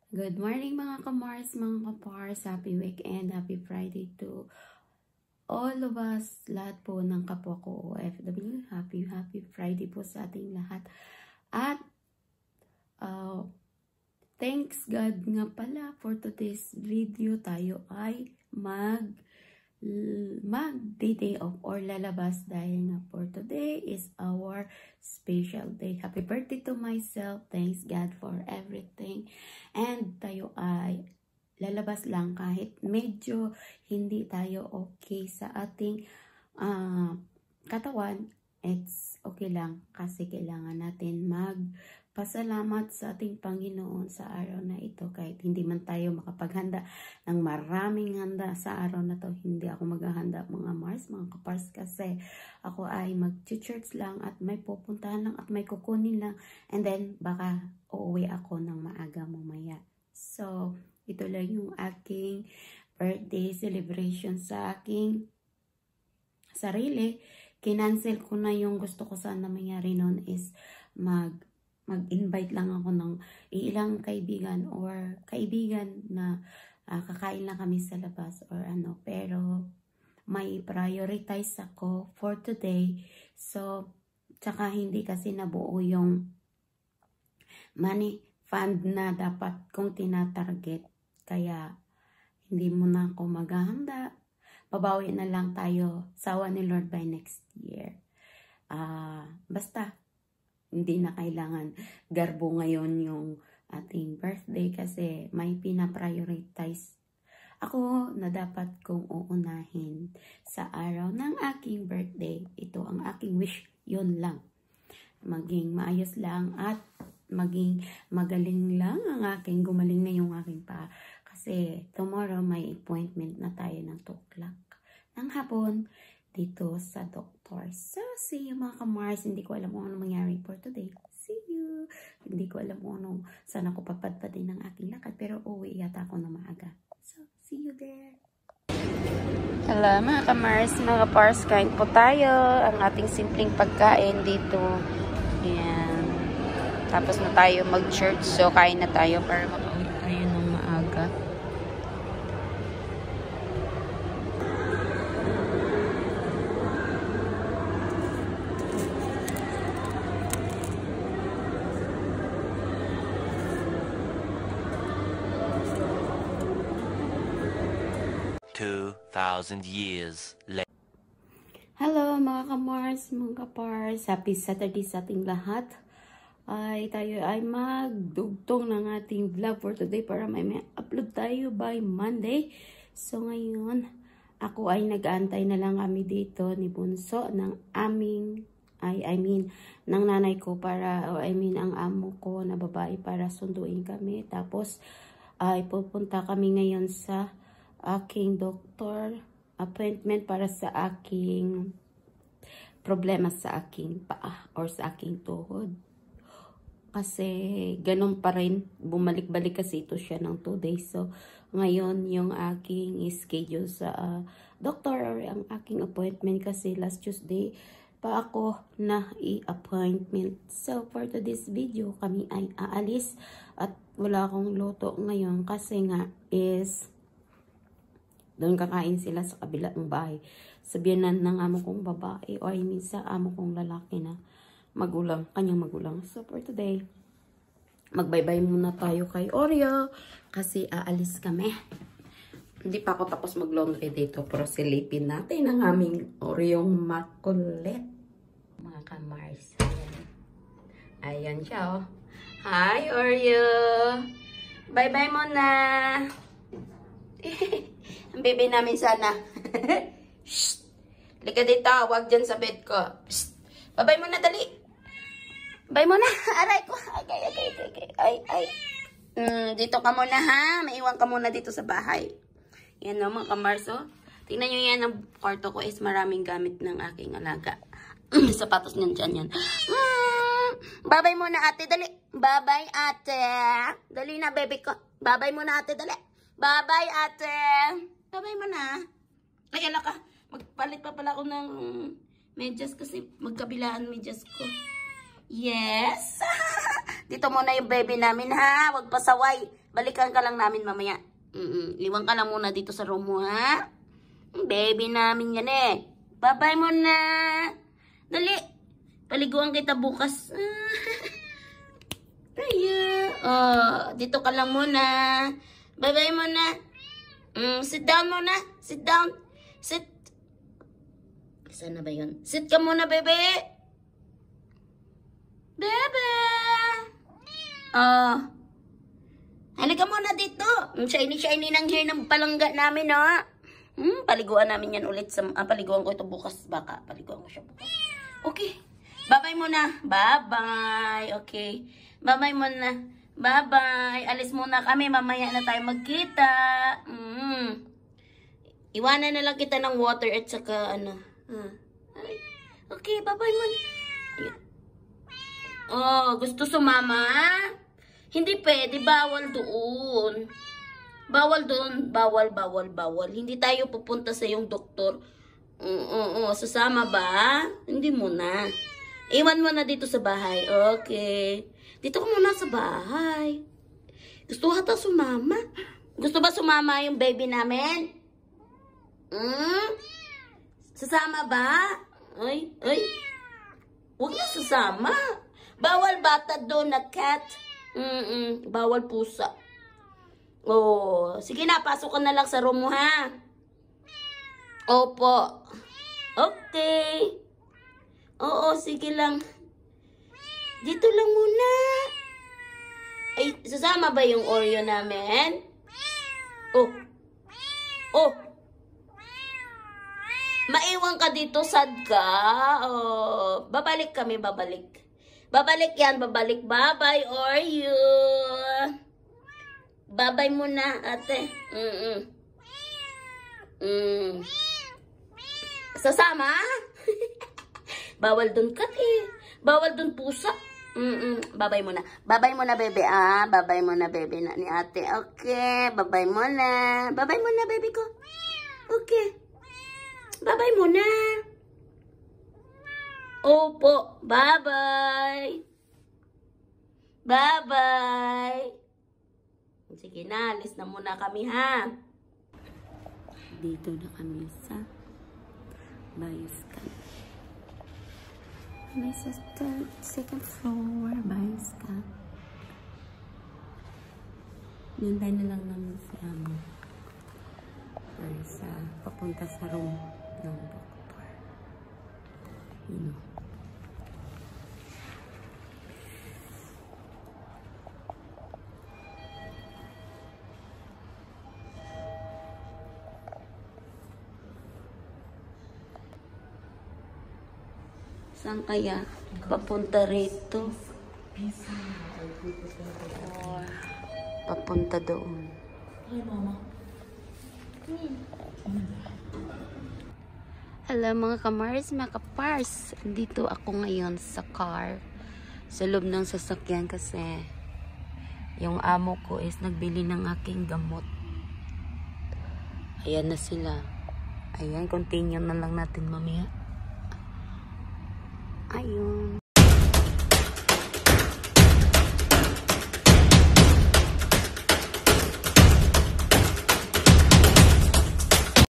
Good morning mga kamars, mga kapars. Happy weekend, happy Friday to all of us, lahat po ng kapwa ko OFW. Happy Friday po sa ating lahat. At thanks God nga pala for today's video. Tayo ay mag-day off or lalabas dahil nga for today is our special day. Happy birthday to myself. Thanks God for everything. And tayo ay lalabas lang kahit medyo hindi tayo okay sa ating katawan. It's okay lang kasi kailangan natin magpasalamat sa ating Panginoon sa araw na ito. Kahit hindi man tayo makapaghanda ng maraming handa sa araw na to, hindi ako maghahanda mga Mars, mga kapars, kasi ako ay mag-church lang at may pupuntahan lang at may kukunin lang, and then baka uuwi ako ng maaga mamaya. So, ito lang yung aking birthday celebration sa aking sarili. Kinancel ko na yung gusto ko sana mangyari noon is mag-invite lang ako ng ilang kaibigan or kaibigan na kakain lang kami sa labas or ano. Pero may prioritize ako for today. So, tsaka hindi kasi nabuo yung money fund na dapat kong tinatarget. Kaya hindi muna ako maghahanda. Babawi na lang tayo sawa ni Lord by next year. Basta hindi na kailangan garbo ngayon yung ating birthday kasi may pinaprioritize ako na dapat kong uunahin sa araw ng aking birthday. Ito ang aking wish, yun lang. Maging maayos lang at maging magaling lang ang aking, gumaling na yung aking pa. Kasi tomorrow may appointment na tayo ng 2 o'clock ng hapon dito sa doktor. So, see you mga kamars. Hindi ko alam kung ano mangyari for today. See you! Hindi ko alam kung ano, saan ako papadpadin ng aking lakad. Pero uwi yata ako na maaga. So, see you there! Hello mga kamars, mga kapars. Kain po tayo. Ang ating simpleng pagkain dito. Ayan. Tapos na tayo mag-church. So, kain na tayo para makauwi tayo ng maaga. 2,000 years later. Hello mga kamars, mga kapars. Happy Saturday sa ating lahat. Tayo ay magdugtong ng ating vlog for today para may upload tayo by Monday. So ngayon, ako ay nag-aantay na lang kami dito ni Bunso ng aming, ng nanay ko para, ang amo ko na babae para sunduin kami. Tapos ay pupunta kami ngayon sa aking doktor appointment para sa aking problema sa aking paa or sa aking tuhod. Kasi ganun pa rin, bumalik-balik kasi ito siya ng 2 days. So ngayon yung aking schedule sa doktor or ang aking appointment kasi last Tuesday pa ako na i-appointment. So for today's video kami ay aalis at wala akong luto ngayon kasi nga is doon kakain sila sa kabilang bahay. Sabihan ng amo kong babae o sa amo kong lalaki na magulang, kanyang magulang. So for today, magbaybay muna tayo kay Oreo kasi aalis kami. Hindi pa ako tapos mag-laundry dito pero silipin natin ang aming Oreong makulit. Mga kamars. Ayan siya oh. Hi Oreo! Bye-bye muna! Ang baby namin sana. Shh! Liga dito, wag dyan sa bed ko. Shh! Babay mo na, dali. Babay mo na. Aray ko. Ay. Dito ka muna ha. Maiwan ka muna dito sa bahay. Yan o mga kamars o. Tingnan nyo yan, ang kwarto ko is maraming gamit ng aking alaga. Sapatos niyan dyan yan. Babay mo na ate, dali. Babay ate. Dali na baby ko. Babay mo na ate, dali. Bye-bye, ate. Bye-bye mo na. Ay, ala ka. Magpalit pa pala ako ng medyas kasi magkabilaan medyas ko. Yes. Dito muna yung baby namin, ha. Huwag pasaway. Balikan ka lang namin mamaya. Iwan ka lang muna dito sa room mo, ha? Baby namin yan eh. Bye-bye mo na. Dali. Paliguan kita bukas. Tayo. Dito ka lang muna. Bye-bye mo na. Sit down muna. Sit down. Sit. Saan na ba yun? Sit ka muna, bebe. Bebe. Halika muna dito. Shiny-shiny ng hair ng palangga namin, ha? Paliguan namin yan ulit. Paliguan ko ito bukas. Baka paliguan ko siya bukas. Okay. Bye-bye muna. Bye-bye. Okay. Bye-bye muna. Bye-bye. Alis muna kami. Mamaya na tayo magkita. Iwanan na lang kita ng water at saka ano. Okay. Bye-bye muna. Gusto sumama? Hindi pwede. Bawal doon. Bawal doon. Bawal. Hindi tayo pupunta sa yung doktor. Sasama ba? Hindi muna. Iwan mo na dito sa bahay. Okay. Dito ka muna sa bahay. Gusto hata sumama? Gusto ba sumama yung baby namin? Sasama ba? Ay. Huwag na sasama. Bawal bata doon na cat. Bawal pusa. Sige na, pasok ka na lang sa room mo, ha? Opo. Okay. Oo, sige lang. Dito lang muna. Ay, sasama ba yung Oreo namin? Maiwan ka dito, sad ka. Babalik kami, babalik. Babalik yan, babalik. Bye-bye, Oreo. Bye-bye muna, ate. Sasama? Bawal dun kat eh. Bawal dun pusa. Babay muna. Babay muna, bebe. Babay muna, bebe na ni ate. Okay. Babay muna. Babay muna, bebe ko. Okay. Babay muna. Opo. Bye-bye. Bye-bye. Sige na. Alis na muna kami, ha? Dito na kami sa Bioscan. May sa second floor, Bioscan. Nintay na lang namin sa papunta sa room ng doktor. Saan kaya papunta rito? Papunta doon. Hello mga kamars, mga kapars. Dito ako ngayon sa car. Sa loob ng sasakyan kasi yung amo ko is nagbili ng aking gamot. Ayan na sila. Ayan, continue na lang natin mamaya. Ayun.